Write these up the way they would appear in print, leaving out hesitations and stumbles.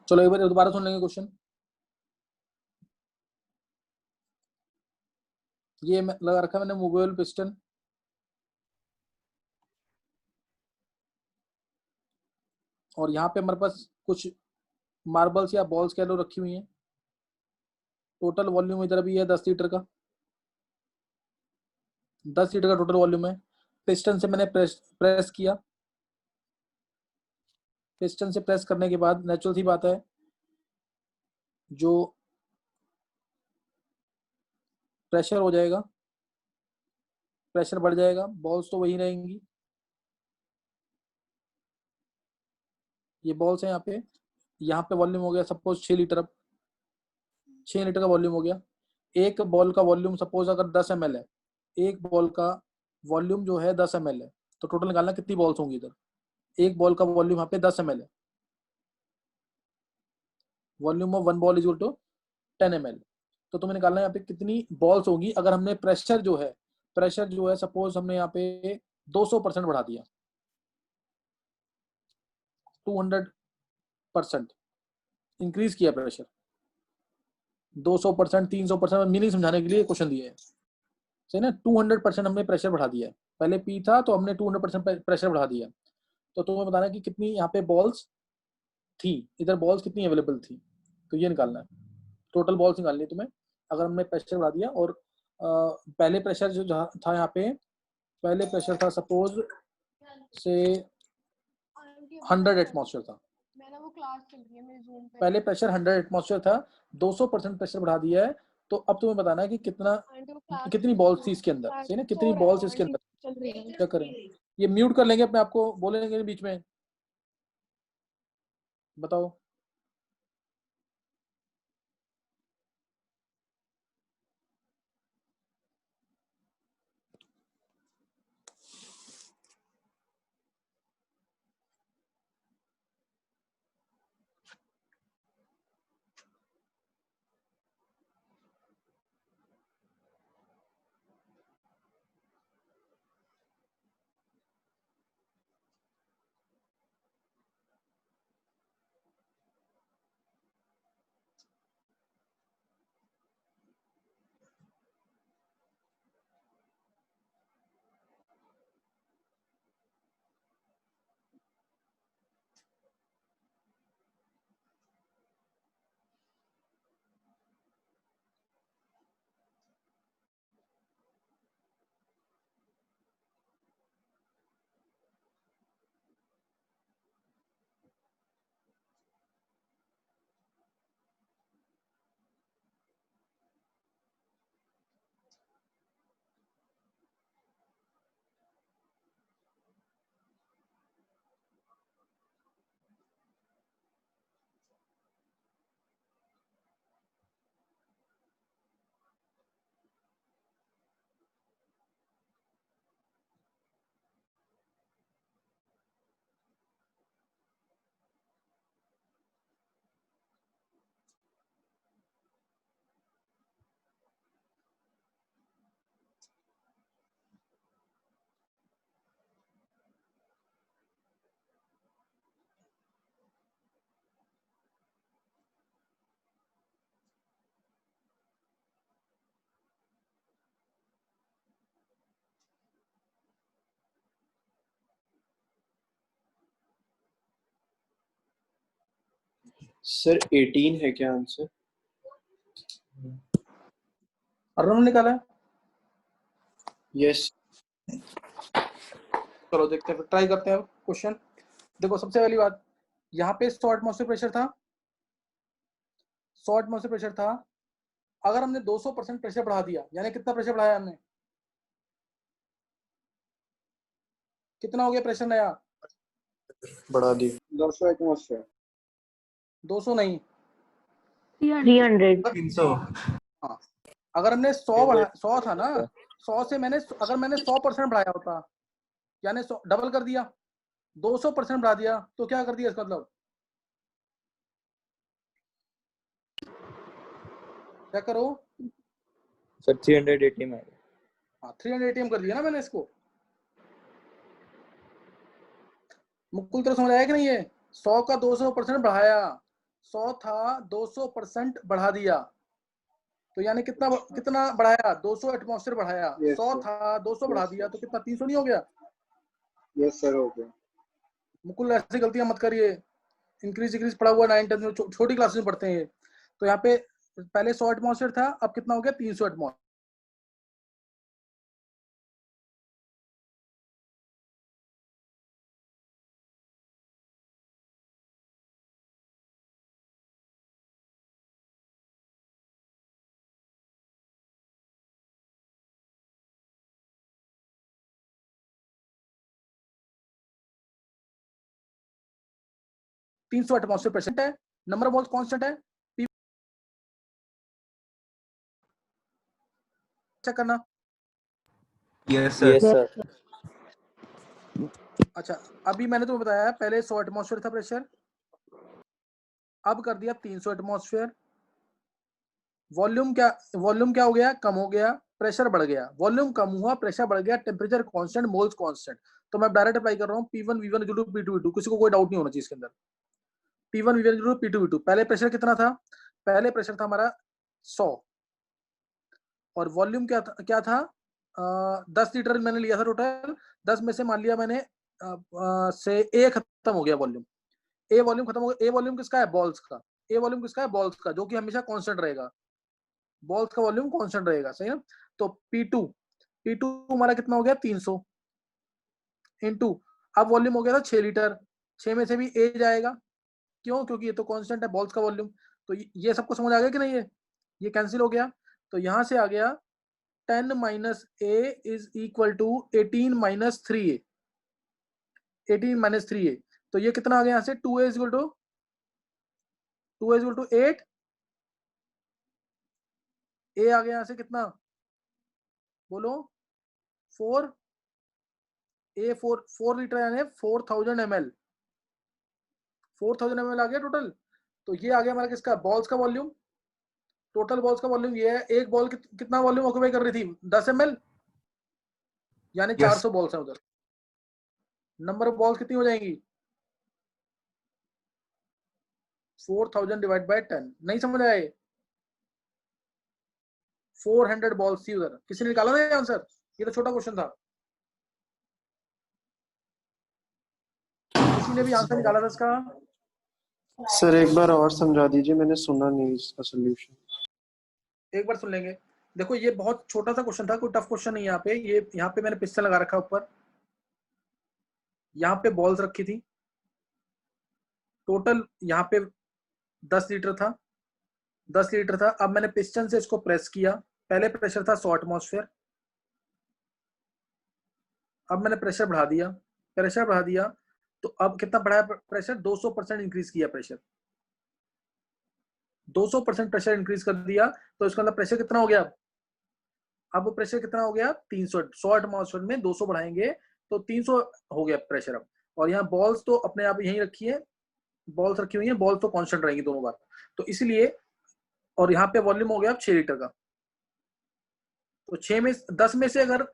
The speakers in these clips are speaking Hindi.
चलो एक बार दोबारा सुन लेंगे क्वेश्चन। ये लगा रखा मैंने मूवेबल पिस्टन, और यहाँ पे हमारे पास कुछ मार्बल्स या बॉल्स कह लो रखी हुई हैं। टोटल वॉल्यूम इधर भी है 10 लीटर का, 10 लीटर का टोटल वॉल्यूम है। पिस्टन से मैंने प्रेस किया। पिस्टन से प्रेस करने के बाद नेचुरल सी बात है, जो प्रेशर हो जाएगा, प्रेशर बढ़ जाएगा, बॉल्स तो वही रहेंगी। ये बॉल्स हैं यहाँ पे वॉल्यूम हो गया सपोज 6 लीटर। अब 6 लीटर का वॉल्यूम हो गया। एक बॉल का वॉल्यूम सपोज अगर 10 ml है, एक बॉल का वॉल्यूम जो है 10 ml है, तो टोटल निकालना कितनी बॉल्स होंगी इधर। एक बॉल का वॉल्यूम यहाँ पे 10 ml है, volume of one ball is equal to 10 ml। तो तुम्हें निकालना है यहाँ पे कितनी बॉल्स होगी अगर हमने प्रेशर जो है सपोज हमने यहाँ पे 200% बढ़ा दिया, 200% इंक्रीज किया प्रेशर, 200%, 300%, मीनिंग समझाने के लिए क्वेश्चन दिए है, सही ना। 200% हमने प्रेशर बढ़ा दिया है, पहले पी था तो हमने 200% प्रेशर बढ़ा दिया। तो तुम्हें बताना है कि कितनी यहाँ पे बॉल्स थी, इधर बॉल्स कितनी अवेलेबल थी, तो ये निकालना है। टोटल बॉल्स निकालनी है तुम्हें अगर हमने प्रेशर बढ़ा दिया। और पहले प्रेशर जो था यहाँ पे, पहले प्रेशर था सपोज से 100 एटमॉस्फेयर था, पहले प्रेशर 100 एटमॉस्फेयर था, 200% प्रेशर बढ़ा दिया है। तो अब तुम्हें बताना है कि कितनी बॉल्स थी इसके अंदर, सही ना, कितनी बॉल्स इसके अंदर। क्या करें, ये म्यूट कर लेंगे अपने आपको, बोलेंगे बीच में, बताओ। सर 18 है क्या आंसर? अर्नब निकाला है? यस। चलो देखते हैं, ट्राई करते हैं क्वेश्चन। देखो सबसे पहली बात, यहाँ पे 100 एटमॉस्फेयर प्रेशर था, 100 एटमॉस्फेयर प्रेशर था। अगर हमने 200% प्रेशर बढ़ा दिया, यानी कितना प्रेशर बढ़ाया हमने, कितना हो गया प्रेशर नया? बढ़ा दी 200 एटमॉस्फेयर। 200 नहीं, 300। हाँ। अगर हमने 100 था ना, 100 से अगर मैंने 100% बढ़ाया होता, यानी डबल कर दिया, 200% बढ़ा दिया, तो क्या कर दिया इसका मतलब, क्या करो सर 380 में। हाँ 300 ATM कर दिया ना मैंने इसको। मुकुल तो समझ आया कि नहीं? है 100 का 200% बढ़ाया, 100 था, 200% बढ़ा दिया, तो यानी कितना कितना बढ़ाया, 200 एटमॉस्फेयर बढ़ाया। Yes, 100 sir. था, 200 बढ़ा Yes, दिया, sir. तो कितना 300 नहीं हो गया? यस सर, हो गया। मुकुल ऐसी गलतियां मत करिए, इंक्रीज डिक्रीज पढ़ा हुआ 9 10 में, छोटी क्लासेस में पढ़ते हैं। तो यहाँ पे पहले 100 एटमॉस्फेयर था, अब कितना हो गया? 300 एटमॉस्फेयर। एटमॉस्फेयर प्रेशर है, नंबर ऑफ मोल्स कांस्टेंट है, P चेक करना। Yes sir. Yes sir. अच्छा, अभी मैंने तुम्हें बताया पहले 100 एटमॉस्फेयर था प्रेशर, अब कर दिया 300 एटमॉस्फेयर। वॉल्यूम क्या हो गया? कम हो गया, प्रेशर बढ़ गया। वॉल्यूम कम हुआ, प्रेशर बढ़ गया, टेम्परेचर कांस्टेंट, मोल्स कांस्टेंट। तो मैं डायरेक्ट अप्लाई कर रहा हूँ P1 V1 P2 V2, किसी को कोई डाउट नहीं होना चाहिए इसके अंदर। P1 V1 P2 V2। पहले प्रेशर कितना था? पहले प्रेशर था हमारा 100, और वॉल्यूम क्या था? 10 लीटर मैंने लिया था टोटल। 10 में से मान लिया मैंने से ए खत्म हो गया वॉल्यूम, ए वॉल्यूम खत्म हो गया। ए वॉल्यूम किसका है? बॉल्स का। ए वॉल्यूम किसका है? बॉल्स का, जो कि हमेशा कांस्टेंट रहेगा। बॉल्स का वॉल्यूम कांस्टेंट रहेगा, सही है। तो P2 हमारा कितना हो गया? 300 इनटू, अब वॉल्यूम हो गया था 6 लीटर। 6 में से भी ए जाएगा, क्यों? क्योंकि ये तो कांस्टेंट है बॉल्स का वॉल्यूम। तो ये सबको समझ आ गया कि नहीं? ये कैंसिल हो गया। तो यहां से आ गया 10 minus a is equal to 18 minus 3a। 18 minus 3a, तो ये कितना आ गया? यहाँ से 2a is equal to 8। A आ गया यहाँ से कितना? बोलो 4। ए 4 लीटर यानी 4000 ml। 4000 ml आ गया टोटल। तो ये आ गया हमारा किसका? बॉल्स का वॉल्यूम। टोटल बॉल्स का वॉल्यूम ये है। एक बॉल कितना वॉल्यूम ऑक्यूपाई कर रही थी? 10 ml, यानी 400 बॉल्स है उधर। नंबर ऑफ बॉल्स कितनी हो जाएंगी? 4000 डिवाइड बाय 10। नहीं समझ आए? 400 बॉल्स थी उधर। किसी ने निकाला ना आंसर? ये तो छोटा क्वेश्चन था, किसी ने भी आंसर निकाला था इसका? सर एक बार और समझा दीजिए, मैंने सुना नहीं इसका सोल्यूशन। एक बार सुन लेंगे। देखो ये बहुत छोटा सा क्वेश्चन था, कोई टफ क्वेश्चन नहीं। यहाँ पे यहाँ पे मैंने पिस्टन लगा रखा ऊपर, यहाँ पे बॉल्स रखी थी। टोटल यहाँ पे 10 लीटर था, 10 लीटर था। अब मैंने पिस्टन से इसको प्रेस किया। पहले प्रेशर था 100 एटमॉस्फेयर, अब मैंने प्रेशर बढ़ा दिया। तो अब कितना बढ़ाया प्रेशर? 200% इंक्रीज किया प्रेशर। 200% प्रेशर इंक्रीज कर दिया, तो इसका मतलब प्रेशर कितना हो गया? अब प्रेशर कितना हो गया? 300। 100 एटमॉस्फेयर में 200 बढ़ाएंगे तो 300 हो गया प्रेशर अब। और यहाँ बॉल्स तो अपने आप यहीं रखी है, बॉल्स रखी हुई है, बॉल्स तो कांस्टेंट रहेंगी दोनों बार, तो इसलिए। और यहाँ पे वॉल्यूम हो गया अब 6 लीटर का। तो 10 में से अगर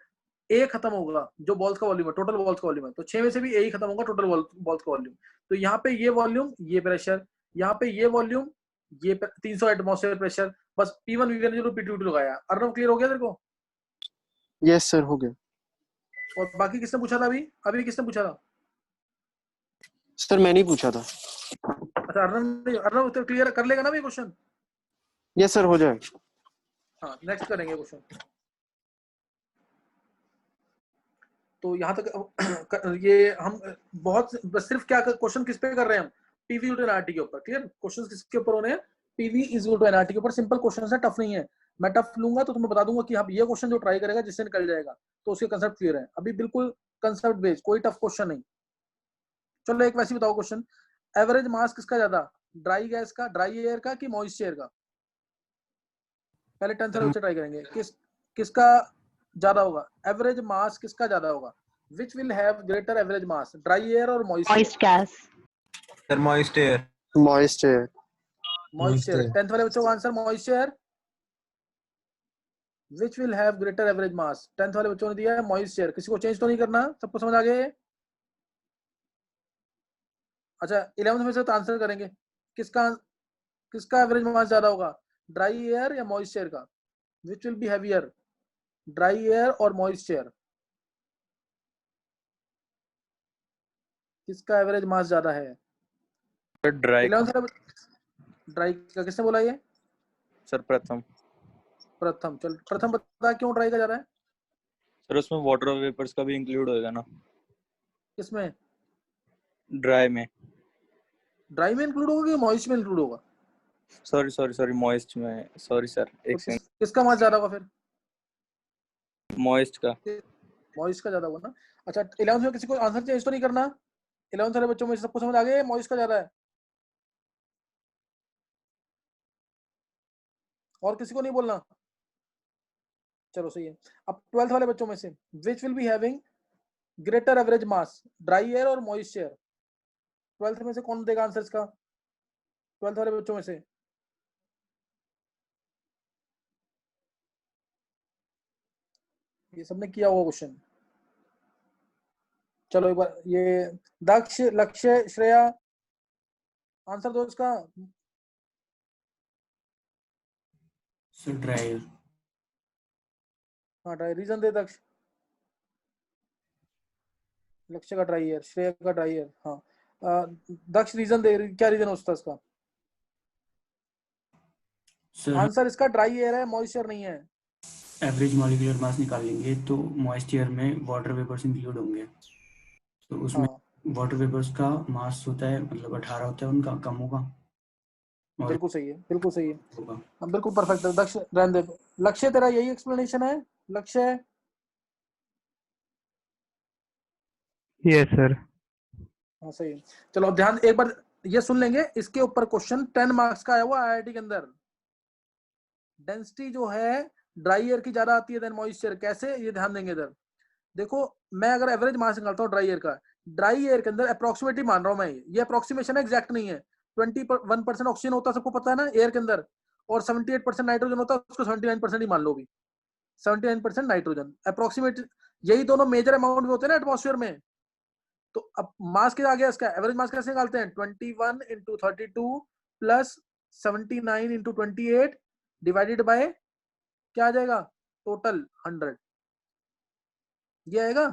ए खत्म होगा, जो बॉल्स का वॉल्यूम है, टोटल बॉल्स का वॉल्यूम है, तो 6 में से भी ए ही खत्म होगा, टोटल बॉल्स का वॉल्यूम। तो यहाँ पे ये वॉल्यूम, ये प्रेशर, यहाँ पे ये वॉल्यूम, ये 300 एटमॉस्फेयर प्रेशर। बस P1 V1 P2 V2 लगाया। अर्नव क्लियर हो गया तेरे को? यस सर, हो गया। और बाकी किसने पूछा था? अभी किसने पूछा था? सर मैंने ही पूछा था। अच्छा, अर्नव तो क्लियर कर लेगा ना ये क्वेश्चन? यस सर, हो जाएगा। हाँ, नेक्स्ट करेंगे क्वेश्चन। तो यहाँ तक ये हम बहुत बस सिर्फ क्या क्वेश्चन किस पे कर रहे हैं हम? पीवी टू एनआरटी के ऊपर। क्लियर? क्वेश्चन किसके ऊपर हो रहे हैं? पीवी इज टू एनआरटी के ऊपर। सिंपल क्वेश्चन है, टफ नहीं है। मैं टफ लूंगा तो तुम्हें बता दूंगा कि हाँ ये क्वेश्चन जो ट्राई करेगा जिससे निकल जाएगा, तो उसके कंसेप्ट क्लियर है। अभी बिल्कुल कंसेप्ट बेस्ड, कोई टफ क्वेश्चन नहीं। चलो एक वैसे बताओ क्वेश्चन, एवरेज मास किसका ज्यादा? ड्राई गैस का, ड्राई एयर का, कि मॉइस्ट एयर का? पहले 10 से ट्राई करेंगे। किसका ज्यादा होगा? एवरेज मास किसका ज्यादा होगा? Which will have greater average mass, dry air or moist gas? Sir moist air. Moist है। moist air। 10th वाले बच्चों का answer moist air। Which will have greater average mass? 10th वाले बच्चों ने दिया है moist air। किसी को चेंज तो नहीं करना? सबको समझ आ गया? अच्छा, 11th में से तो आंसर करेंगे। किसका किसका एवरेज मास ज्यादा होगा, ड्राई एयर या मॉइस्ट एयर का, which will be heavier, dry air और मॉइस्ट एयर, किसका एवरेज मास ज्यादा है? सर ड्राई 11 ड्राई का, किसने बोला ये? सर प्रथम। प्रथम। चल प्रथम बता क्यों ड्राई का ज्यादा है? सर उसमें वाटर वेपर्स का भी इंक्लूड होएगा ना किसमें? ड्राई में। ड्राई में इंक्लूड होगा कि मॉइस्ट में इंक्लूड होगा? सॉरी मॉइस्ट में, सॉरी सर तो एक सेकंड। किसका मास ज्यादा होगा फिर? मॉइस्ट का। मॉइस्ट का ज्यादा होगा ना। अच्छा 11th में किसी को आंसर चेंज तो नहीं करना? 11th वाले बच्चों में सबको समझ आ गया मॉइस्ट का ज्यादा है? और किसी को नहीं बोलना? चलो सही है। अब 12th वाले बच्चों में से which will be having greater average mass, dry air और मॉइस्ट एयर? 12th में से कौन देगा आंसर इसका, 12th वाले बच्चों में से? ये सबने किया हुआ क्वेश्चन। चलो एक बार ये दक्ष, लक्ष्य, श्रेया आंसर दो इसका। Sir dry. हाँ ड्राई, रीजन दे दक्ष। लक्ष्य का ड्राई एयर, श्रेया का ड्राई एयर। हाँ दक्ष रीजन दे, क्या रीजन हो सकता है इसका? सर आंसर इसका ड्राई एयर है, मॉइस्चर नहीं है। एवरेज मॉलिक्यूलर मास निकालेंगे तो मॉइस्ट एयर में वाटर वेपर्स इंक्लूड होंगे, तो उसमें हाँ वाटर वेपर्स का मास होता है मतलब 18 होता है, उनका कम होगा। बिल्कुल सही है, बिल्कुल सही है। होगा। हाँ बिल्कुल परफेक्ट है दक्ष, रहने दे। लक्ष्य तेरा यही एक्सप्लेनेशन है? लक्ष्य यस सर। हाँ सही है। चलो अब ध्यान एक बार ये सुन लेंगे, इसके ऊपर क्वेश्चन 10 मार्क्स का आया हुआ आईआईटी के अंदर। डेंसिटी जो है ड्राई एयर की ज्यादा आती है देन मॉइस्चर, कैसे ये ध्यान देंगे इधर। देखो मैं अगर एवरेज मास निकालता हूँ ड्राई एयर का, ड्राई एयर के अंदर अप्रोक्सीमेटली मान रहा हूँ मैं, ये अप्रोक्सीमेशन है, एग्जैक्ट नहीं है। 21% ऑक्सीजन होता है, सबको पता है ना एयर के अंदर, और 78% नाइट्रोजन होता है, उसको 79% ही मान लो भी, 79% नाइट्रोजन अप्रोक्सीमेट। यही दोनों मेजर अमाउंट में होते हैं ना एटमॉस्फेयर में। तो अब मास क्या आ गया इसका, एवरेज मास कैसे निकालते हैं, 21 into 32 plus 79 into 28 divided by क्या आ जाएगा, टोटल 100। ये आएगा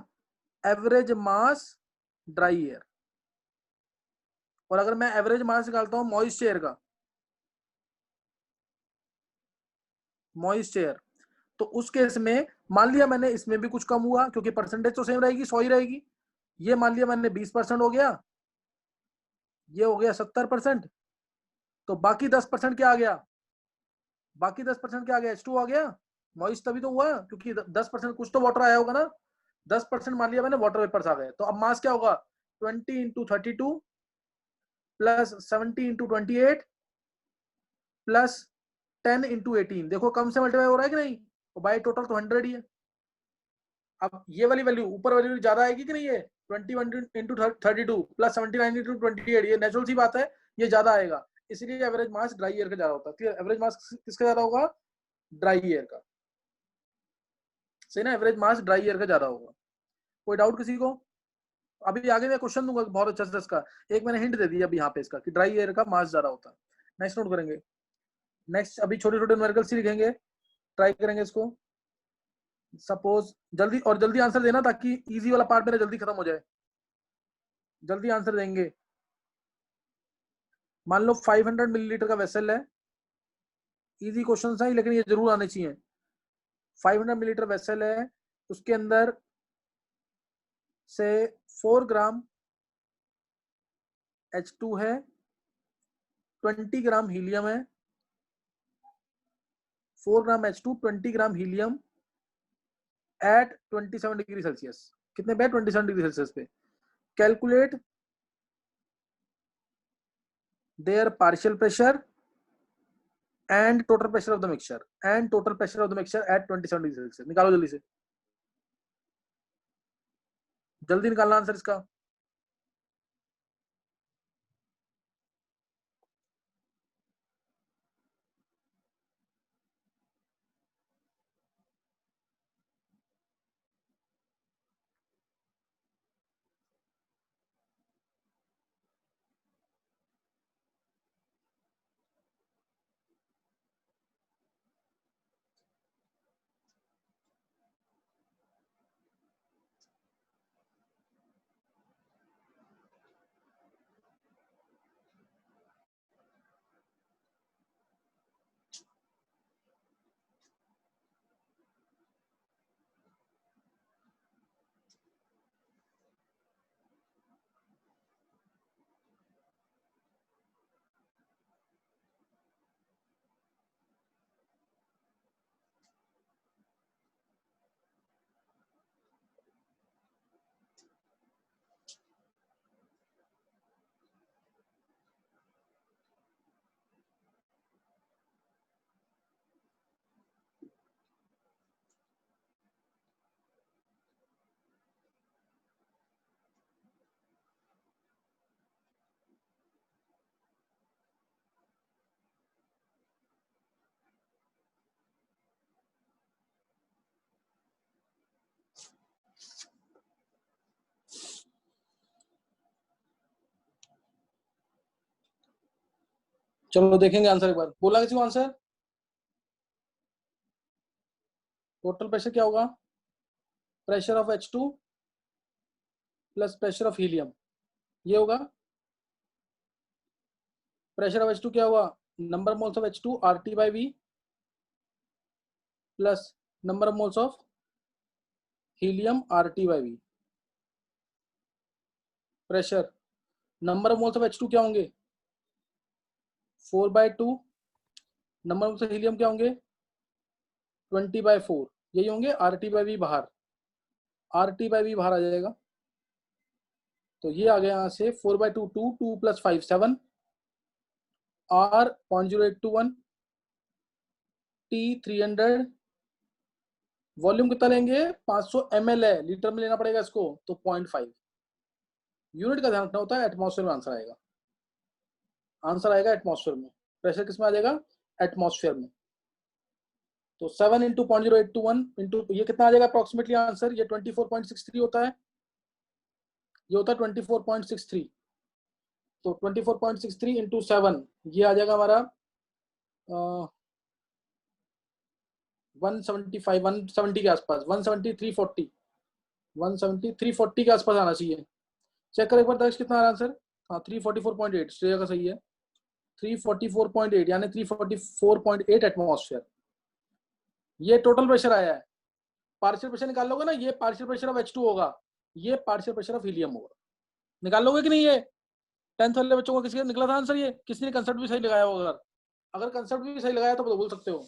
एवरेज मास ड्राई एयर। और अगर मैं एवरेज मास निकालता हूं मॉइस्ट एयर का, मॉइस्ट एयर, तो उस केस में मान लिया मैंने इसमें भी कुछ कम हुआ क्योंकि परसेंटेज तो सेम रहेगी, 100 ही रहेगी। ये मान लिया मैंने 20% हो गया, ये हो गया 70%, तो बाकी 10% क्या आ गया, बाकी 10% क्या आ गया, H2 आ गया। मॉइस्ट तभी तो हुआ क्योंकि 10% कुछ तो वाटर आया होगा ना, 10% मान लिया मैंने वाटर वेपर्स आ गए। तो अब मास क्या होगा, 20 into 32 plus 70 into 28 plus 10 into 18। देखो कम से मल्टीप्लाई हो रहा है कि नहीं, तो बाय टोटल तो 100 ही है। अब ये वाली वैल्यू ऊपर वाली वैल्यू ज्यादा आएगी कि नहीं, ये 21 इंटू 32 प्लस 79 इंटू 28, ये नेचुरल सी बात है, ये ज्यादा आएगा। इसलिए एवरेज मास ड्राई एयर का ज्यादा होता है। क्लियर, एवरेज मास किसका ज्यादा होगा, ड्राई एयर का। सही ना, एवरेज मास ड्राई एयर का ज्यादा होगा। कोई डाउट किसी को? अभी आगे मैं क्वेश्चन दूंगा बहुत अच्छा से इसका, एक मैंने हिंट दे दिया अभी यहाँ पे इसका कि ड्राई एयर का मास ज्यादा होता है। नेक्स्ट नोट करेंगे। नेक्स्ट अभी छोटे छोटे न्यूमेरिकल्स ही लिखेंगे, ट्राई करेंगे इसको। सपोज जल्दी और जल्दी आंसर देना ताकि इजी वाला पार्ट मेरा जल्दी खत्म हो जाए, जल्दी आंसर देंगे। मान लो 500 मिलीलीटर का वेसल है, इजी क्वेश्चन है लेकिन ये जरूर आने चाहिए। 500 मिलीलीटर वेसल है, उसके अंदर से 4 ग्राम H2 है, 20 ग्राम हीलियम है, 4 ग्राम H2 20 ग्राम हीलियम एट 27 डिग्री सेल्सियस। कितने पे, 27 डिग्री सेल्सियस पे। Calculate their partial pressure and total pressure of the mixture, and total pressure of the mixture eight 27 degree Celsius. निकालो जल्दी से, जल्दी निकालना आंसर इसका। चलो देखेंगे आंसर एक बार। बोला किसी को आंसर? टोटल प्रेशर क्या होगा? Pressure of H2 plus pressure of helium, ये होगा। प्रेशर ऑफ H2 क्या हुआ? Number of moles of H2 RT by V plus number of moles of helium RT by V। Pressure, number of moles of H2 क्या होंगे? 4/2। नंबर ऑफ हीलियम क्या होंगे? 20/4। यही होंगे। RT by V बाहर, RT by V बाहर आ जाएगा। तो ये आ गया यहाँ से 4/2 2 2 + 5 7 R 0.0821 T 300। वॉल्यूम कितना लेंगे? 500 ml है, लीटर में लेना पड़ेगा इसको, तो 0.5। यूनिट का ध्यान रखना होता है। एटमॉस्फेयर में आंसर आएगा, आंसर आएगा एटमॉस्फेयर में। प्रेशर किस में आ जाएगा? एटमॉस्फेयर में। तो 7 × 0.0821 इंटू ये कितना आ जाएगा अप्रोक्सीमेटली आंसर? ये 24.63 होता है, ये होता है 24.63। तो 24.63 इंटू 7, ये आ जाएगा हमारा 175 170 के आसपास, 170 340 170 340 के आसपास आना चाहिए। चेक कर एक बार दर्श, कितना आ रहा आंसर? हाँ 344.8, श्रेया का सही है। 344.8 यानी 344.8 एटमॉस्फेयर। ये टोटल प्रेशर आया है। पार्शियल प्रेशर निकाल लोगे ना, ये पार्शियल प्रेशर ऑफ H2 होगा, ये पार्शियल प्रेशर ऑफ हीलियम होगा। निकाल लोगे कि नहीं? ये 10th वाले बच्चों को किसी का निकला था आंसर? ये किसी ने कंसेप्ट भी सही लगाया होगा? अगर कंसेप्ट भी सही लगाया तो बोल सकते हो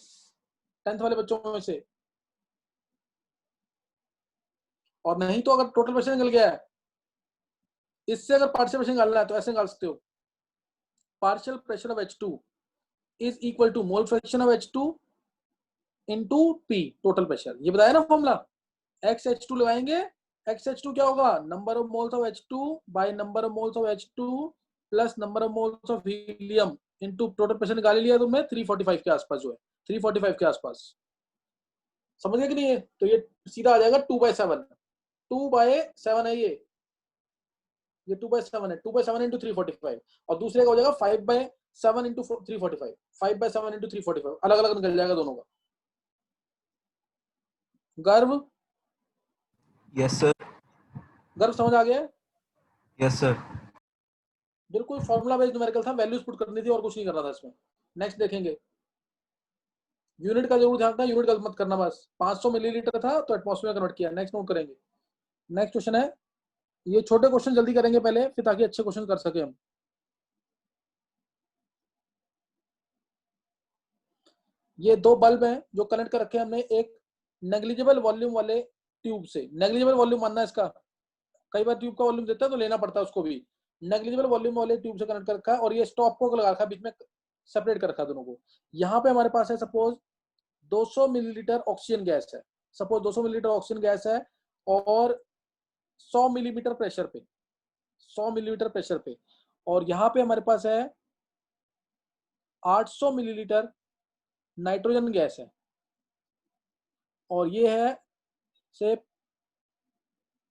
10th वाले बच्चों में से। और नहीं तो अगर टोटल प्रेशर निकल गया है, इससे अगर पार्शियल प्रेशर निकालना है तो ऐसे निकाल सकते हो। Partial pressure of H2 is equal to mole fraction of H2 into P, total pressure. ये बताया ना फॉर्मूला। XH2 लगाएंगे, XH2 क्या होगा? Number of moles of H2 by number of moles of H2 plus number of moles of helium into total pressure निकाल लिया तुमने 345 के आसपास, जो है 345 के आसपास। समझ गए कि नहीं? तो ये सीधा आ जाएगा 2/7। 2/7 है ये 2/7 है। 2/7 इंटू 345, और दूसरे का हो जाएगा 5/7 इंटू 345। 5/7 इंटू 345 अलग अलग निकल जाएगा दोनों का। गर्व, यस सर। गर्व समझ आ गया? Yes sir. बिल्कुल फॉर्मूला बेस्ड न्यूमेरिकल था, वैल्यूज पुट करनी थी और कुछ नहीं करना था इसमें। नेक्स्ट देखेंगे। यूनिट का जरूर ध्यान रखना, यूनिट गलत मत करना बस। 500 मिलीलीटर था तो एटमॉस्फेयर कन्वर्ट किया। नेक्स्ट नोट करेंगे। नेक्स्ट क्वेश्चन है, ये छोटे क्वेश्चन जल्दी करेंगे पहले, फिर ताकि अच्छे क्वेश्चन कर सके हम। ये दो बल्ब हैं जो कनेक्ट कर रखे हैं हमने एक नेग्लिजिबल वॉल्यूम वाले ट्यूब से। नेग्लिजिबल वॉल्यूम मानना है इसका, कई बार ट्यूब का वॉल्यूम देता है तो लेना पड़ता है उसको भी। नेग्लिजिबल वॉल्यूम वाले ट्यूब से कनेक्ट कर रखा है, और ये स्टॉप को लगा रखा है, बीच में सेपरेट कर रखा है दोनों को। यहाँ पे हमारे पास है सपोज 200 मिलीलीटर ऑक्सीजन गैस है, सपोज 200 मिलीलीटर ऑक्सीजन गैस है, और 100 मिलीमीटर प्रेशर पे, 100 मिलीमीटर प्रेशर पे, और यहाँ पे हमारे पास है 800 मिलीलीटर नाइट्रोजन गैस है, और ये है से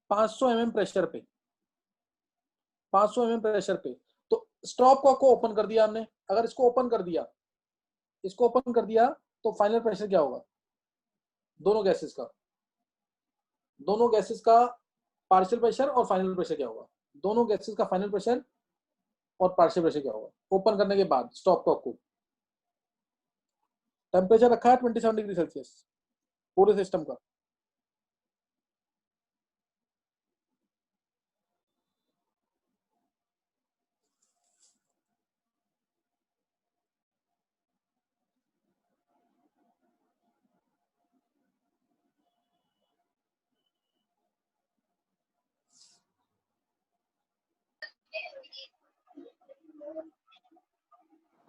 500 mm प्रेशर पे, 500 mm प्रेशर पे। तो स्टॉप कॉक को ओपन कर दिया हमने। अगर इसको ओपन कर दिया, इसको ओपन कर दिया, तो फाइनल प्रेशर क्या होगा? दोनों गैसेस का, दोनों गैसेस का पार्शियल प्रेशर और फाइनल प्रेशर क्या होगा? दोनों गैसेस का फाइनल प्रेशर और पार्शियल प्रेशर क्या होगा ओपन करने के बाद? स्टॉप कॉक को टेम्परेचर रखा है 27 डिग्री सेल्सियस पूरे सिस्टम का।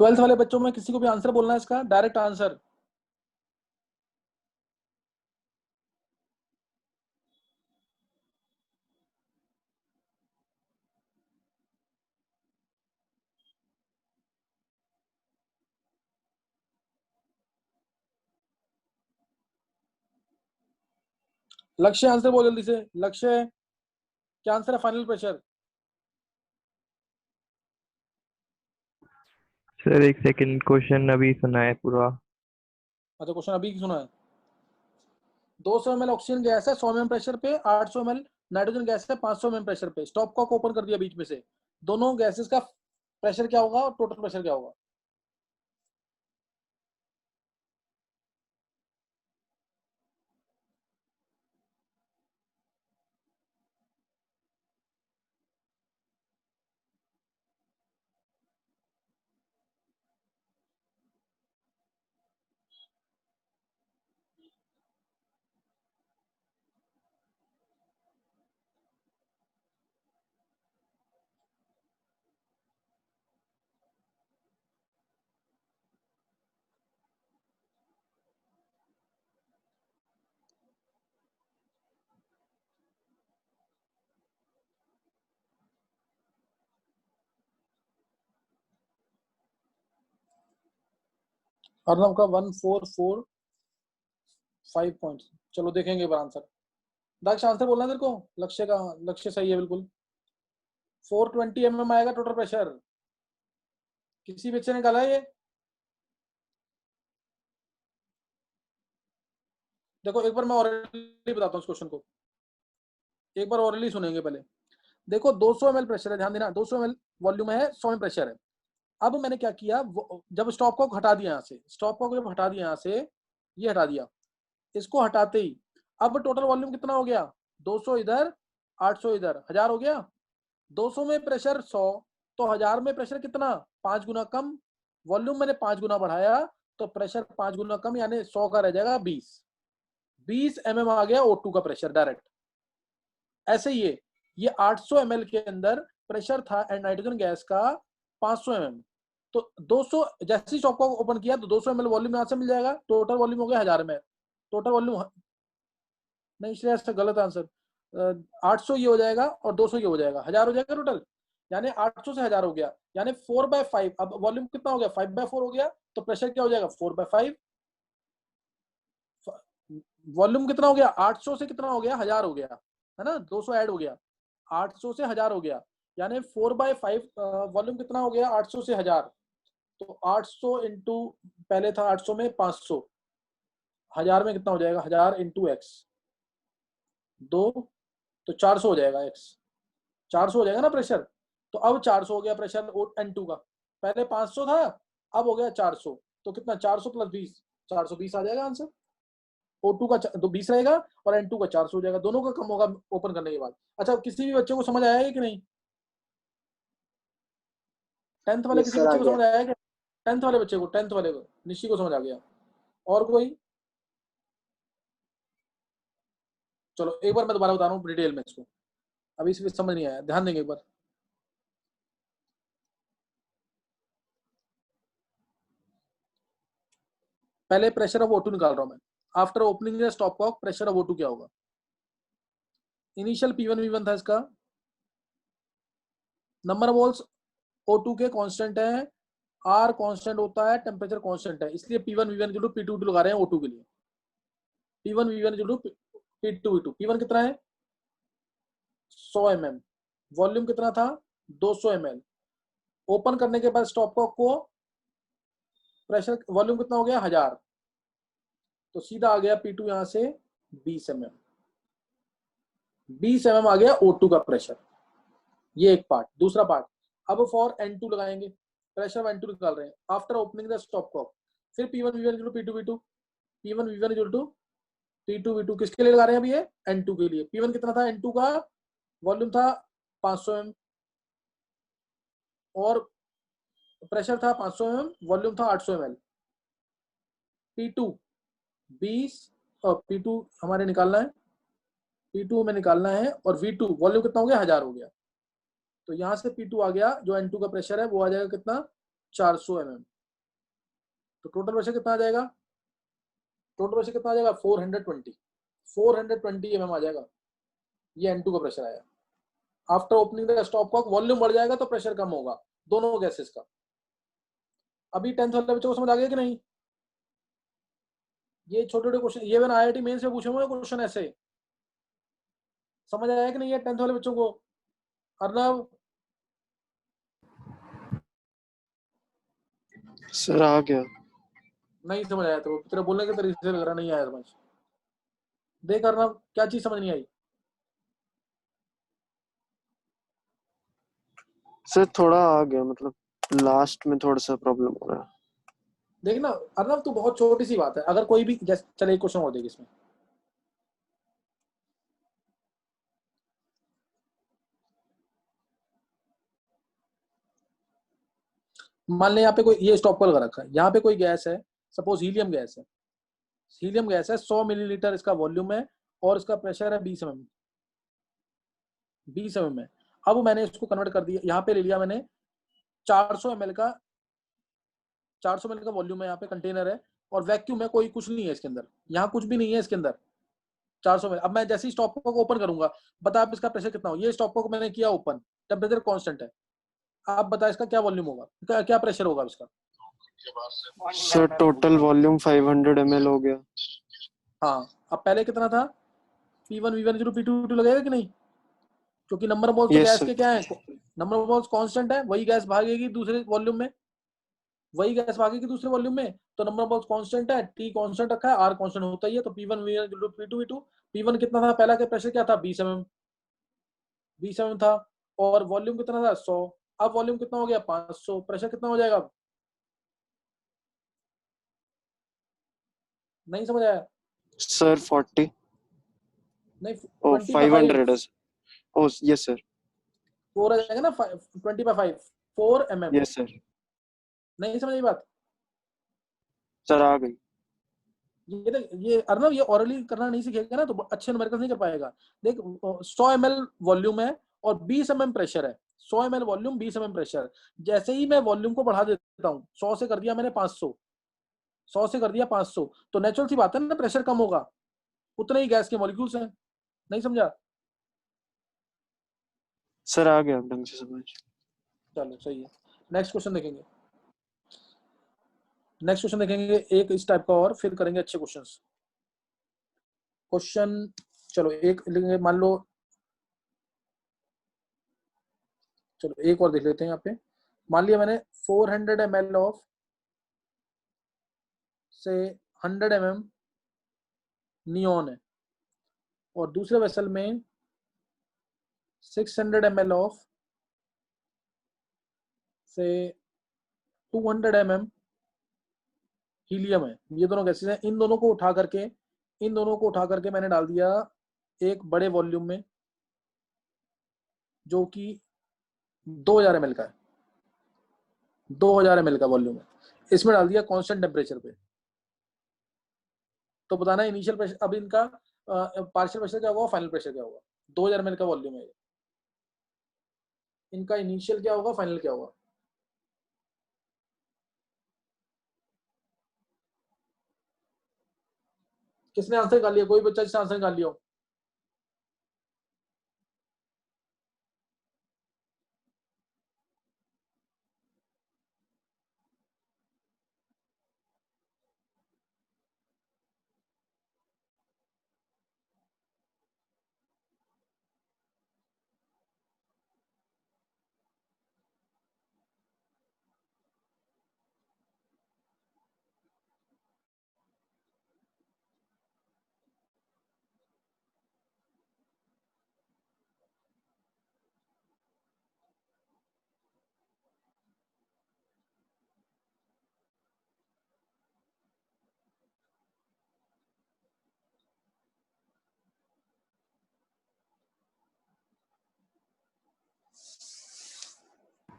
ट्वेल्थ वाले बच्चों में किसी को भी आंसर बोलना है इसका, डायरेक्ट आंसर। लक्ष्य आंसर बोल जल्दी से। लक्ष्य, क्या आंसर है फाइनल प्रेशर? सर एक सेकंड, क्वेश्चन अभी सुना है पूरा। अच्छा क्वेश्चन अभी सुना है। 200 ml ऑक्सीजन गैस है 100 mm प्रेशर पे, 800 ml नाइट्रोजन गैस है 500 mm प्रेशर पे। स्टॉप कॉक ओपन कर दिया बीच में से, दोनों गैसेस का प्रेशर क्या होगा और टोटल प्रेशर क्या होगा? अर्नब का 1445 पॉइंट। चलो देखेंगे एक बार आंसर। दक्ष आंसर बोलना तेरे को, लक्ष्य का, लक्ष्य सही है बिल्कुल। 420 mm आएगा टोटल प्रेशर। किसी बच्चे ने निकाला है ये? देखो एक बार मैं ऑरली बताता हूँ इस क्वेश्चन को, एक बार ऑरली सुनेंगे पहले। देखो 200 ml प्रेशर है, ध्यान देना, 200 ml वॉल्यूम है, 100 ml प्रेशर है। अब मैंने क्या किया, जब स्टॉप को हटा दिया यहाँ से, स्टॉप को जब हटा दिया यहाँ से, ये हटा दिया, इसको हटाते ही अब टोटल वॉल्यूम कितना हो गया? 200 इधर, 800 इधर, 1000 हो गया। 200 में प्रेशर 100, तो 1000 में प्रेशर कितना? 5 गुना कम। वॉल्यूम मैंने 5 गुना बढ़ाया, तो प्रेशर 5 गुना कम, यानी 100 का रह जाएगा 20 mm आ गया O2 का प्रेशर डायरेक्ट। ऐसे ही ये 800 ml के अंदर प्रेशर था एंड नाइट्रोजन गैस का 500 mm। तो 200 जैसे ही स्टॉप को ओपन किया तो 200 ml वॉल्यूम यहाँ से मिल जाएगा, टोटल वॉल्यूम हो गया 1000 में। टोटल वॉल्यूम नहीं, इसलिए ऐसा गलत आंसर। 800 ये हो जाएगा और 200 ये हो जाएगा, 1000 हो जाएगा टोटल, यानी 800 से 1000 हो गया, यानी 4/5। अब वॉल्यूम कितना हो गया? 5/4 हो गया, तो प्रेशर क्या हो जाएगा? 4/5। वॉल्यूम कितना हो गया? 800 से कितना हो गया? 1000 हो गया, है ना, 200 ऐड हो गया, 800 से 1000 हो गया, यानी 4/5। वॉल्यूम कितना हो गया? 800 से 1000, तो 800 इंटू, पहले था 800 में 500, 1000 में कितना हो जाएगा? 1000 इंटू एक्स 2, तो 400 हो जाएगा एक्स, 400 हो जाएगा ना प्रेशर। तो अब 400 हो गया प्रेशर N2 का, पहले 500 था, अब हो गया 400, तो कितना? 400 प्लस 20, 420 आ जाएगा आंसर। O2 का तो 20 रहेगा और N2 का 400 हो जाएगा, दोनों का कम होगा ओपन करने के बाद। अच्छा, किसी भी बच्चे को समझ आया है कि नहीं? 10th वाले यस किसी सर, आ बच्चे को गया। समझ आया है क्या? 10th वाले बच्चे को, 10th वाले को, निशी को समझ आ गया? और कोई? चलो एक बार मैं दोबारा बता रहा हूँ डिटेल में इसको, अभी इसमें समझ नहीं आया, ध्यान देंगे एक बार। पहले प्रेशर ऑफ O2 निकाल रहा हूं मैं। After opening the stop cock, pressure of O2 क्या होगा? इनिशियल P1 V1 था इसका, नंबर ऑफ मोल्स O2 के कांस्टेंट है, R कांस्टेंट होता है, टेम्परेचर कांस्टेंट है, इसलिए P1 V1 P2 लगा रहे हैं O2 के लिए। P1 V1 P2 V2। P1 कितना है? 100 mm। वॉल्यूम कितना था? 200 ml। ओपन करने के बाद स्टॉप कॉक को प्रेशर, वॉल्यूम कितना हो गया? 1000, तो सीधा आ गया P2 यहां से 20 mm। 20 mm आ गया O2 का प्रेशर, ये एक पार्ट। दूसरा पार्ट, अब फॉर N2 लगाएंगे, प्रेशर N2 निकाल रहे हैं after opening the stop cock. फिर P1 V1 P2 V2, P1 V1 P2 V2 किसके लिए लगा रहे हैं अभी? ये N2 के लिए। P1 कितना था? N2 का वॉल्यूम था 500 mm और प्रेशर था 500 mm, वॉल्यूम था 800 ml। P2 20 और P2 हमारे निकालना है, P2 में निकालना है, और V2 वॉल्यूम कितना हो गया? 1000 हो गया, तो यहां से P2 आ गया, जो N2 का प्रेशर है वो आ जाएगा कितना? 400 mm। तो टोटल प्रेशर कितना आ जाएगा? टोटल प्रेशर कितना आ जाएगा? 420 mm आ जाएगा, ये N2 का प्रेशर आया। After opening the stop cock, volume बढ़ जाएगा तो प्रेशर कम होगा दोनों गैसेस का। अभी 10th वाले बच्चों को समझ आ गया कि नहीं? ये छोटे छोटे क्वेश्चन, ये मैंने IIT मेंस में पूछे हुए क्वेश्चन, ऐसे समझ आया कि नहीं है 10th वाले बच्चों को? अर्नव, सर आ गया। नहीं समझ आया तो तेरे बोलने के तरीके से लग रहा नहीं आया समझ। देख करना क्या चीज समझ नहीं आई। सर थोड़ा आ गया, मतलब लास्ट में थोड़ा सा प्रॉब्लम हो रहा है। देख ना अर्नव, तू बहुत छोटी सी बात है, अगर कोई भी जैसे चले एक क्वेश्चन और देख इसमें। मान ले यहाँ पे कोई ये स्टॉप कॉल कर रखा है, यहाँ पे कोई गैस है, सपोज हीलियम गैस है। हीलियम गैस है, 100 मिलीलीटर इसका वॉल्यूम है और इसका प्रेशर है 20 mm। 20 mm है। अब मैंने इसको कन्वर्ट कर दिया, यहाँ पे ले लिया मैंने 400 ml का, 400 ml का वॉल्यूम है, यहाँ पे कंटेनर है और वैक्यूम है, कोई कुछ नहीं है इसके अंदर, यहाँ कुछ भी नहीं है इसके अंदर। 400 ml। अब मैं जैसे ही स्टॉप को ओपन करूंगा, बता आप इसका प्रेशर कितना हो। ये स्टॉप को मैंने किया ओपन, टेम्परेचर कांस्टेंट है। आप बता इसका क्या वॉल्यूम होगा, क्या प्रेशर होगा इसका। सर टोटल वॉल्यूम 500 ml हो गया। हाँ, अब पहले कितना था, P1 V1 P2 V2 लगेगा कि नहीं, क्योंकि नंबर ऑफ मोल्स तो यस गैस सर। के क्या है, नंबर ऑफ मोल्स कांस्टेंट है, वही गैस भागेगी दूसरे वॉल्यूम में, वही गैस भागेगी दूसरे वॉल्यूम में। तो नंबर ऑफ मोल्स कांस्टेंट है, T कांस्टेंट रखा है, R कांस्टेंट होता ही है। तो P1 V1 P2 V2, P1 कितना था पहला के प्रेशर क्या था 20 mm, 20 mm था, और वॉल्यूम कितना था 100। अब वॉल्यूम कितना हो गया 500, प्रेशर कितना हो जाएगा। नहीं समझ आया। सर 40 नहीं ओ 20 by 500 5, है। ओ यस सर। 4 आ जाएगा ना, 20 by 5, 4 mm। Yes sir. नहीं समझ आई बात। सर आ गई। ये देख, ये अर्नव, ये ऑरली करना नहीं सीखेगा ना तो अच्छे न्यूमेरिकल्स नहीं कर पाएगा। देख 100 ml वॉल्यूम है और 20 mm प्रेशर है। 100 ml वॉल्यूम, 20 mm प्रेशर। जैसे ही मैं वॉल्यूम को बढ़ा देता हूँ, 100 से कर दिया मैंने 500, 100 से कर दिया 500, तो नेचुरल सी बात है ना, प्रेशर कम होगा, उतने ही गैस के मॉलिक्यूल्स हैं। नहीं समझा। सर आ गया ढंग से समझ। चलो सही है। नेक्स्ट क्वेश्चन देखेंगे, नेक्स्ट क्वेश्चन देखेंगे एक इस टाइप का और फिर करेंगे अच्छे क्वेश्चंस। क्वेश्चन चलो एक लेंगे, मान लो, चलो एक और देख लेते हैं। यहाँ पे मान लिया मैंने 400 ml ऑफ से 100 mm नियॉन है, और दूसरे वेसल में 600 ml ऑफ से 200 mm हीलियम है। ये दोनों गैसेस हैं, इन दोनों को उठा करके, इन दोनों को उठा करके मैंने डाल दिया एक बड़े वॉल्यूम में, जो कि 2000 ml का है, 2000 ml का वॉल्यूम है। इसमें डाल दिया कांस्टेंट टेम्परेचर पे। तो बताना इनिशियल प्रेशर, अब इनका पार्शियल प्रेशर क्या होगा, फाइनल प्रेशर क्या होगा। 2000 ml का वॉल्यूम है, इनका इनिशियल क्या होगा, फाइनल क्या होगा। किसने आंसर निकाल लिया, कोई बच्चा जिसने आंसर निकाल लिया हो।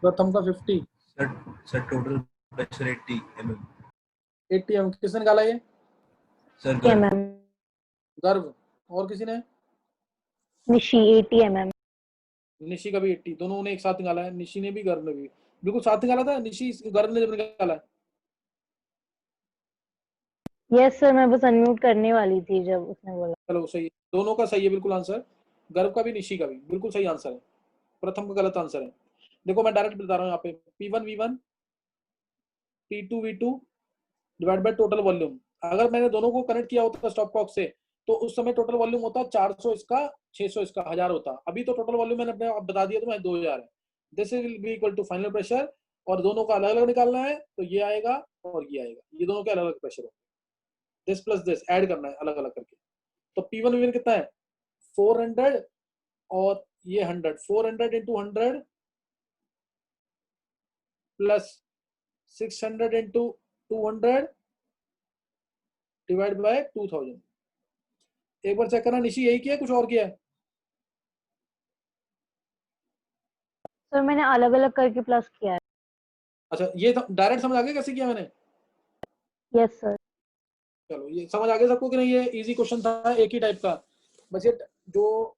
प्रथम का 50, sir total pressure 80 mm। 80 mm किसने निकाला ये, सर गर्व। और किसी ने, निशी 80 mm। निशी का भी 80, दोनों ने एक साथ निकाला है, निशी ने भी गर्व ने भी बिल्कुल साथ निकाला था। निशी गर्व ने जब निकाला है। यस सर, मैं बस अनम्यूट करने वाली थी जब उसने बोला। चलो सही है, दोनों का सही है बिल्कुल आंसर, गर्व का भी निशी का भी बिल्कुल सही आंसर है। प्रथम का गलत आंसर है। देखो मैं डायरेक्ट बता रहा हूँ यहाँ पे, P1 V1 P2 V2 divide by total volume. अगर मैंने दोनों को कनेक्ट किया होता स्टॉप कॉक से, तो उस समय टोटल वॉल्यूम होता 400 इसका, 600 इसका, 1000 होता। अभी तो टोटल वॉल्यूम मैंने अपने आप बता दिया, तो मैं 2000 है। This will be equal to final pressure और दोनों का अलग अलग निकालना है, तो ये आएगा और ये आएगा, ये दोनों के अलग अलग प्रेशर होंगे। दिस प्लस दिस ऐड करना है अलग अलग करके। तो P1 V1 कितना है 400 और ये 100, 400 into 100 plus 600 into 200 divide by 2000। एक बार चेक करना निशी, यही किया कुछ और किया है? सर मैंने अलग अलग करके प्लस किया है। अच्छा, ये डायरेक्ट समझ आ गया कैसे किया मैंने? Yes sir. चलो ये समझ आ गया सबको कि नहीं? ये इजी क्वेश्चन था, एक ही टाइप का, बस ये जो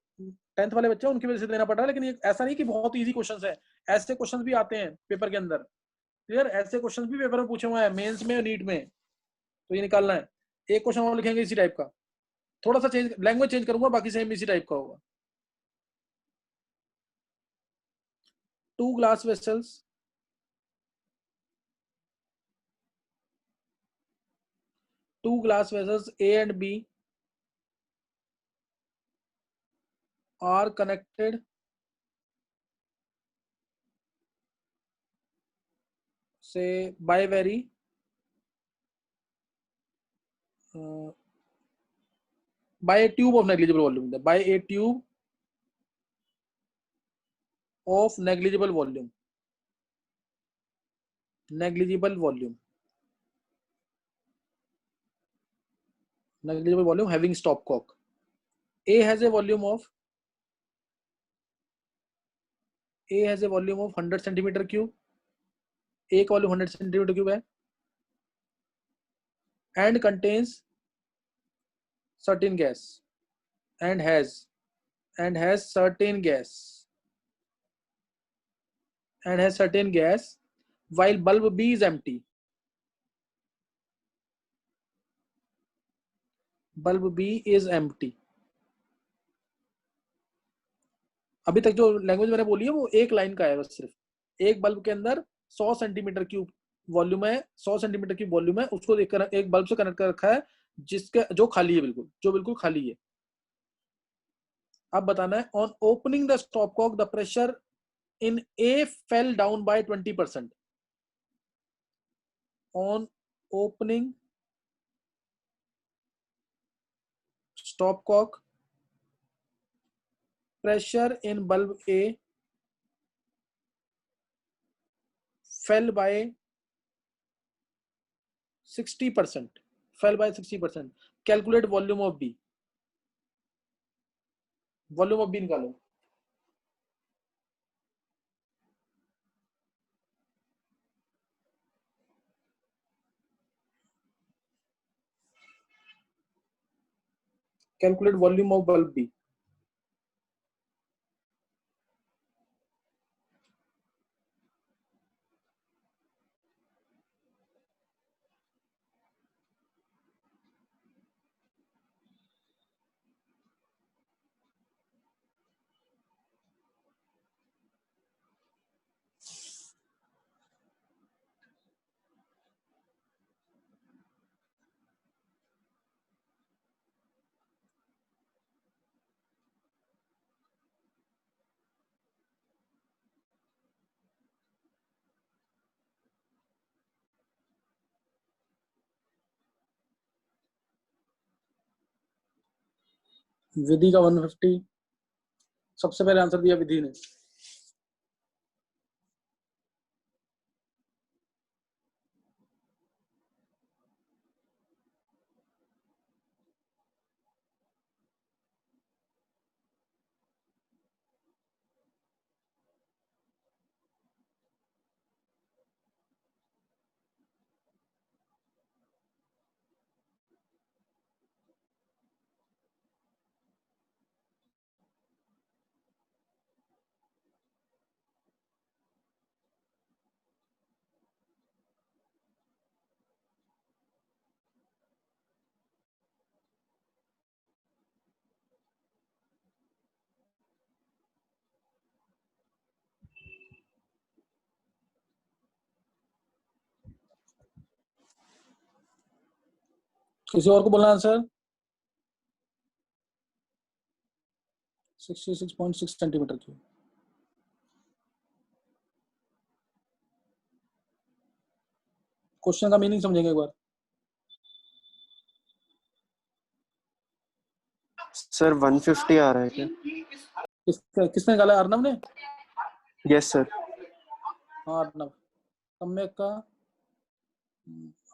10th वाले बच्चे हैं उनकी वजह से देना पड़ रहा है, लेकिन ये ऐसा नहीं कि बहुत इजी क्वेश्चंस है, ऐसे क्वेश्चंस भी आते हैं पेपर के अंदर। क्लियर? ऐसे क्वेश्चंस भी पेपर में पूछे हुए हैं, मेंस में और नीट में, तो ये निकालना है। एक क्वेश्चन और लिखेंगे इसी टाइप का, थोड़ा सा चेंज, लैंग्वेज चेंज करूंगा, बाकी सेम इसी टाइप का होगा। 2 glass vessels A and B are connected say by very by a tube of negligible volume, by a tube of negligible volume having stopcock. A has a volume of 100 centimeter cube, A का वॉल्यूम 100 centimeter cube है, and contains certain gas and has certain gas while bulb B is empty. Bulb B is empty. अभी तक जो लैंग्वेज मैंने बोली है वो एक लाइन का है, बस सिर्फ एक बल्ब के अंदर 100 सेंटीमीटर क्यूब वॉल्यूम है, 100 सेंटीमीटर क्यूब वॉल्यूम है, उसको देखकर एक बल्ब से कनेक्ट कर रखा है जिसके जो खाली है, बिल्कुल खाली है। अब बताना है on opening the stopcock the pressure in A fell down by 20%। On opening stopcock pressure in bulb A fell by 60%, calculate volume of B निकालो। calculate volume of bulb B। विधि का 150 सबसे पहले आंसर दिया विधि ने। किसी और को बोलना आंसर? 66.6 centimetre cube. क्वेश्चन का मीनिंग समझेंगे एक बार। सर 150 आ रहा है क्या? किसने निकाला? अर्नव ने? Yes sir. हाँ अर्नव, सम्यक का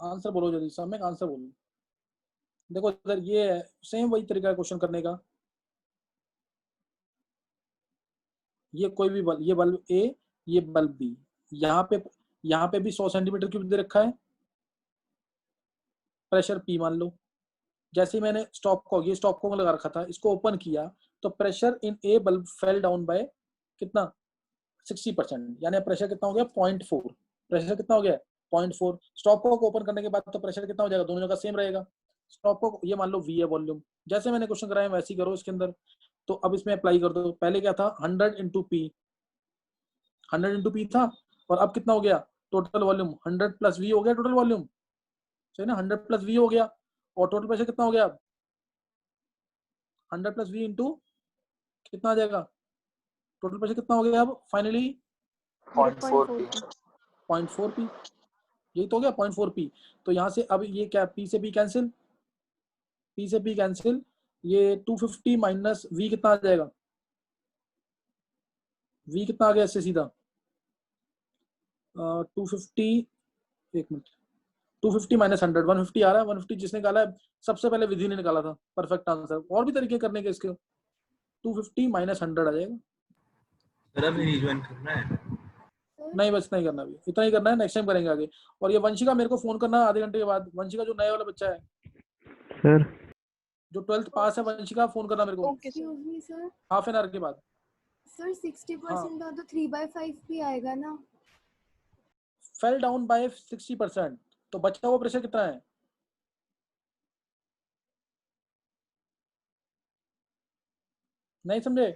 आंसर बोलो जल्दी, सम्यक आंसर बोलो। देखो सर ये है सेम वही तरीका है क्वेश्चन करने का। ये कोई भी बल्ब, ये बल्ब ए, ये बल्ब बी, यहाँ पे भी 100 सेंटीमीटर क्यूब दे रखा है, प्रेशर पी मान लो। जैसे ही मैंने स्टॉप को लगा रखा था, इसको ओपन किया तो pressure in A bulb fell down by कितना? 60%, यानी प्रेशर कितना हो गया? 0.4। प्रेशर कितना हो गया? 0.4। स्टॉप को ओपन करने के बाद तो प्रेशर कितना हो जाएगा? दोनों जगह सेम रहेगा। स्टॉप को ये मान लो वी है वॉल्यूम, जैसे मैंने क्वेश्चन कराया वैसे ही करो इसके अंदर। तो अब इसमें अप्लाई कर दो। पहले क्या था? 100 इंटू पी, 100 इंटू पी था, और अब कितना हो गया? टोटल वॉल्यूम 100 प्लस वी हो गया टोटल वॉल्यूम, सही ना? 100 प्लस वी हो गया, और टोटल प्रेशर कितना हो गया? 100 प्लस वी इंटू कितना आ जाएगा? टोटल प्रेशर कितना हो गया अब फाइनली? 0.4 पी। 0.4 पी, यही तो हो गया 0.4 पी। तो यहाँ से अब ये क्या? पी से पी कैंसिल, पी से पी कैंसिल, ये 250 माइनस वी कितना आ जाएगा? वी कितना आ गया इससे सीधा? 250, एक मिनट, 250 माइनस 100, 150 आ रहा है। 150 जिसने निकाला है सबसे पहले विधि ने निकाला था, परफेक्ट आंसर। और भी तरीके करने के इसके। 250 माइनस 100 आ जाएगा। सर अभी रिज्वाइन करना है? नहीं बस नहीं करना, अभी इतना ही करना है, नेक्स्ट टाइम करेंगे आगे। और ये वंशिका मेरे को फोन करना आधे घंटे के बाद। वंशिका जो नए वाला बच्चा है सर जो 12th पास है, वंशिका फोन करना मेरे को excuse me sir, half an hour के बाद। सर 60% का तो 3/5 भी आएगा ना? फेल डाउन बाय 60%, तो बचा हुआ प्रेशर कितना है? नहीं समझे?